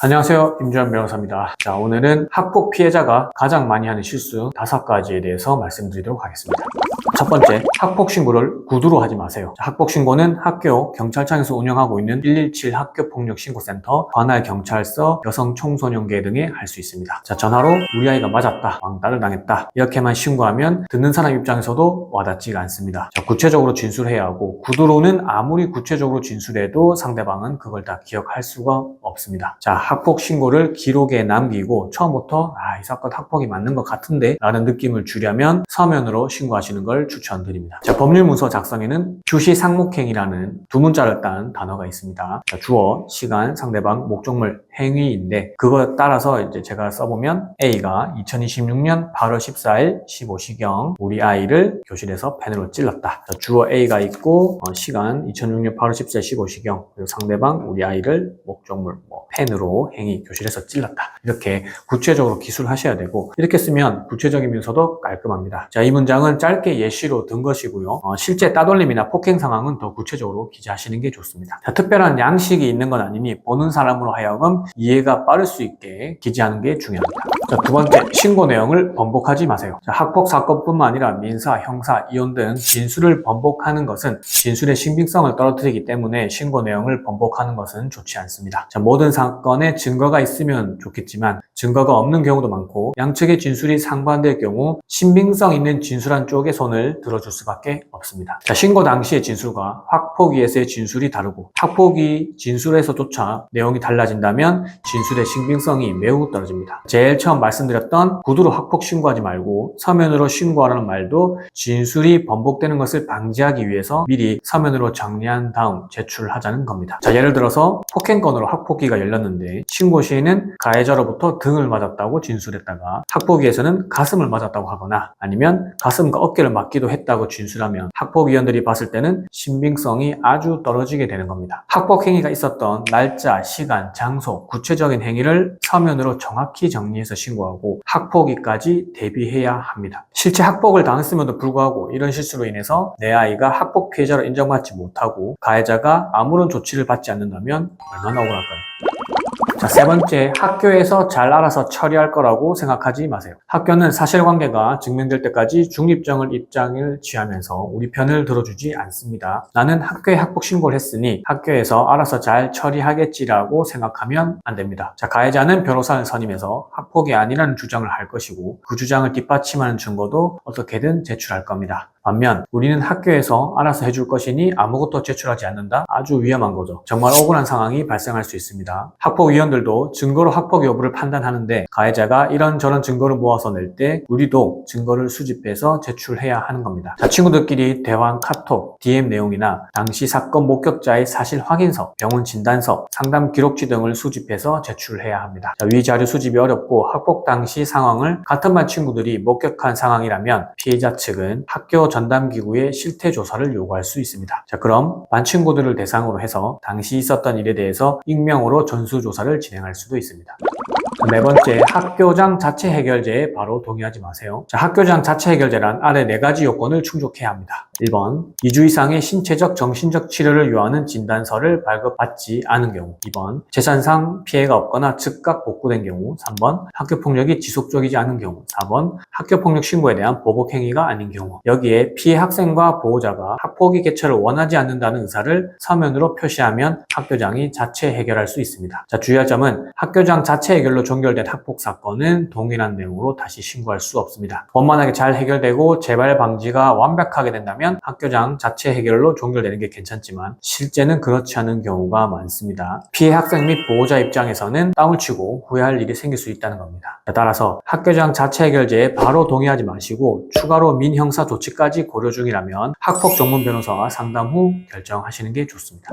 안녕하세요. 임주환 변호사입니다. 자, 오늘은 학폭 피해자가 가장 많이 하는 실수 5가지에 대해서 말씀드리도록 하겠습니다. 첫 번째, 학폭 신고를 구두로 하지 마세요. 학폭 신고는 학교, 경찰청에서 운영하고 있는 117 학교폭력신고센터, 관할 경찰서, 여성청소년계 등에 할 수 있습니다. 자, 전화로 우리 아이가 맞았다, 왕따를 당했다 이렇게만 신고하면 듣는 사람 입장에서도 와닿지가 않습니다. 자, 구체적으로 진술해야 하고, 구두로는 아무리 구체적으로 진술해도 상대방은 그걸 다 기억할 수가 없습니다. 자, 학폭 신고를 기록에 남기고 처음부터 이 사건 학폭이 맞는 것 같은데 라는 느낌을 주려면 서면으로 신고하시는 걸 추천드립니다. 자, 법률문서 작성에는 주시상목행이라는 두 문자를 딴 단어가 있습니다. 자, 주어, 시간, 상대방, 목적물, 행위인데 그거에 따라서 이제 제가 써보면 A가 2026년 8월 14일 15시경 우리 아이를 교실에서 펜으로 찔렀다. 자, 주어 A가 있고 시간 2006년 8월 14일 15시경 그리고 상대방 우리 아이를 목적물 펜으로 행위 교실에서 찔렀다. 이렇게 구체적으로 기술하셔야 되고 이렇게 쓰면 구체적이면서도 깔끔합니다. 자, 이 문장은 짧게 예시로 든 것이고요. 실제 따돌림이나 폭행 상황은 더 구체적으로 기재하시는 게 좋습니다. 자, 특별한 양식이 있는 건 아니니 보는 사람으로 하여금 이해가 빠를 수 있게 기재하는 게 중요합니다. 자, 두 번째, 신고 내용을 번복하지 마세요. 자, 학폭 사건뿐만 아니라 민사, 형사, 이혼 등 진술을 번복하는 것은 진술의 신빙성을 떨어뜨리기 때문에 신고 내용을 번복하는 것은 좋지 않습니다. 자, 모든 사건에 증거가 있으면 좋겠지만 증거가 없는 경우도 많고 양측의 진술이 상반될 경우 신빙성 있는 진술한 쪽에 손을 들어줄 수밖에 없습니다. 자, 신고 당시의 진술과 학폭위에서의 진술이 다르고 학폭위 진술에서조차 내용이 달라진다면 진술의 신빙성이 매우 떨어집니다. 제일 처음 말씀드렸던 구두로 학폭 신고하지 말고 서면으로 신고하라는 말도 진술이 번복되는 것을 방지하기 위해서 미리 서면으로 정리한 다음 제출하자는 겁니다. 자, 예를 들어서 폭행건으로 학폭위가 열렸는데 신고 시에는 가해자로부터 등을 맞았다고 진술했다가 학폭위에서는 가슴을 맞았다고 하거나 아니면 가슴과 어깨를 맞기도 했다고 진술하면 학폭위원들이 봤을 때는 신빙성이 아주 떨어지게 되는 겁니다. 학폭 행위가 있었던 날짜, 시간, 장소, 구체적인 행위를 서면으로 정확히 정리해서 신고하고 학폭위까지 대비해야 합니다. 실제 학폭을 당했음에도 불구하고 이런 실수로 인해서 내 아이가 학폭 피해자로 인정받지 못하고 가해자가 아무런 조치를 받지 않는다면 얼마나 억울할까요? 자, 세 번째, 학교에서 잘 알아서 처리할 거라고 생각하지 마세요. 학교는 사실관계가 증명될 때까지 중립적인 입장을 취하면서 우리 편을 들어주지 않습니다. 나는 학교에 학폭 신고를 했으니 학교에서 알아서 잘 처리하겠지라고 생각하면 안 됩니다. 자, 가해자는 변호사를 선임해서 학폭이 아니라는 주장을 할 것이고 그 주장을 뒷받침하는 증거도 어떻게든 제출할 겁니다. 반면 우리는 학교에서 알아서 해줄 것이니 아무것도 제출하지 않는다? 아주 위험한 거죠. 정말 억울한 상황이 발생할 수 있습니다. 학폭위원들도 증거로 학폭 여부를 판단하는데 가해자가 이런저런 증거를 모아서 낼 때 우리도 증거를 수집해서 제출해야 하는 겁니다. 자, 친구들끼리 대화한 카톡, DM 내용이나 당시 사건 목격자의 사실 확인서, 병원 진단서, 상담 기록지 등을 수집해서 제출해야 합니다. 자, 위 자료 수집이 어렵고 학폭 당시 상황을 같은 반 친구들이 목격한 상황이라면 피해자 측은 학교 전담기구의 실태조사를 요구할 수 있습니다. 자, 그럼 반 친구들을 대상으로 해서 당시 있었던 일에 대해서 익명으로 전수조사를 진행할 수도 있습니다. 네 번째, 학교장 자체 해결제에 바로 동의하지 마세요. 자, 학교장 자체 해결제란 아래 4가지 요건을 충족해야 합니다. 1번, 2주 이상의 신체적, 정신적 치료를 요하는 진단서를 발급받지 않은 경우. 2번, 재산상 피해가 없거나 즉각 복구된 경우. 3번, 학교폭력이 지속적이지 않은 경우. 4번, 학교폭력 신고에 대한 보복행위가 아닌 경우. 여기에 피해 학생과 보호자가 학폭위 개최를 원하지 않는다는 의사를 서면으로 표시하면 학교장이 자체 해결할 수 있습니다. 자, 주의할 점은 학교장 자체 해결로 종결된 학폭 사건은 동일한 내용으로 다시 신고할 수 없습니다. 원만하게 잘 해결되고 재발 방지가 완벽하게 된다면 학교장 자체 해결로 종결되는 게 괜찮지만 실제는 그렇지 않은 경우가 많습니다. 피해 학생 및 보호자 입장에서는 땀을 치고 후회할 일이 생길 수 있다는 겁니다. 따라서 학교장 자체 해결제에 바로 동의하지 마시고 추가로 민형사 조치까지 고려 중이라면 학폭 전문 변호사와 상담 후 결정하시는 게 좋습니다.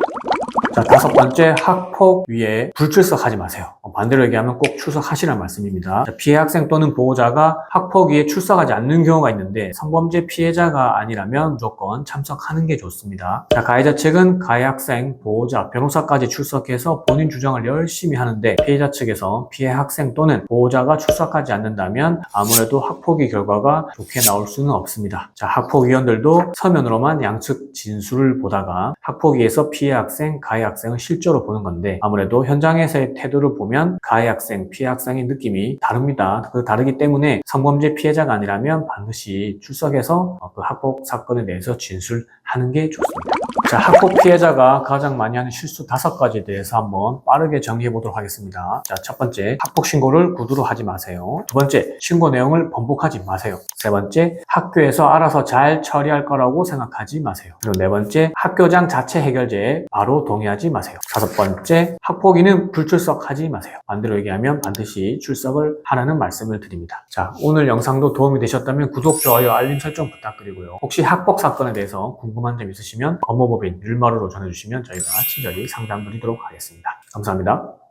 자, 5번째, 학폭위에 불출석하지 마세요. 반대로 얘기하면 꼭 출석하시라는 말씀입니다. 자, 피해 학생 또는 보호자가 학폭위에 출석하지 않는 경우가 있는데 성범죄 피해자가 아니라면 무조건 참석하는 게 좋습니다. 자, 가해자 측은 가해 학생, 보호자, 변호사까지 출석해서 본인 주장을 열심히 하는데 피해자 측에서 피해 학생 또는 보호자가 출석하지 않는다면 아무래도 학폭위 결과가 좋게 나올 수는 없습니다. 자, 학폭위원들도 서면으로만 양측 진술을 보다가 학폭위에서 피해 학생, 가해 학생을 실제로 보는 건데 아무래도 현장에서의 태도를 보면 가해 학생, 피해 학생의 느낌이 다릅니다. 그 다르기 때문에 성범죄 피해자가 아니라면 반드시 출석해서 그 학폭 사건에 대해서 진술하는 게 좋습니다. 자, 학폭 피해자가 가장 많이 하는 실수 5가지에 대해서 한번 빠르게 정리해 보도록 하겠습니다. 자, 첫 번째, 학폭 신고를 구두로 하지 마세요. 두 번째, 신고 내용을 번복하지 마세요. 세 번째, 학교에서 알아서 잘 처리할 거라고 생각하지 마세요. 그리고 네 번째, 학교장 자체 해결제에 바로 동의하지 마세요. 다섯 번째, 학폭위는 불출석하지 마세요. 반대로 얘기하면 반드시 출석을 하라는 말씀을 드립니다. 자, 오늘 영상도 도움이 되셨다면 구독, 좋아요, 알림 설정 부탁드리고요. 혹시 학폭 사건에 대해서 궁금한 점 있으시면 법무법인 율마루로 전해주시면 저희가 친절히 상담드리도록 하겠습니다. 감사합니다.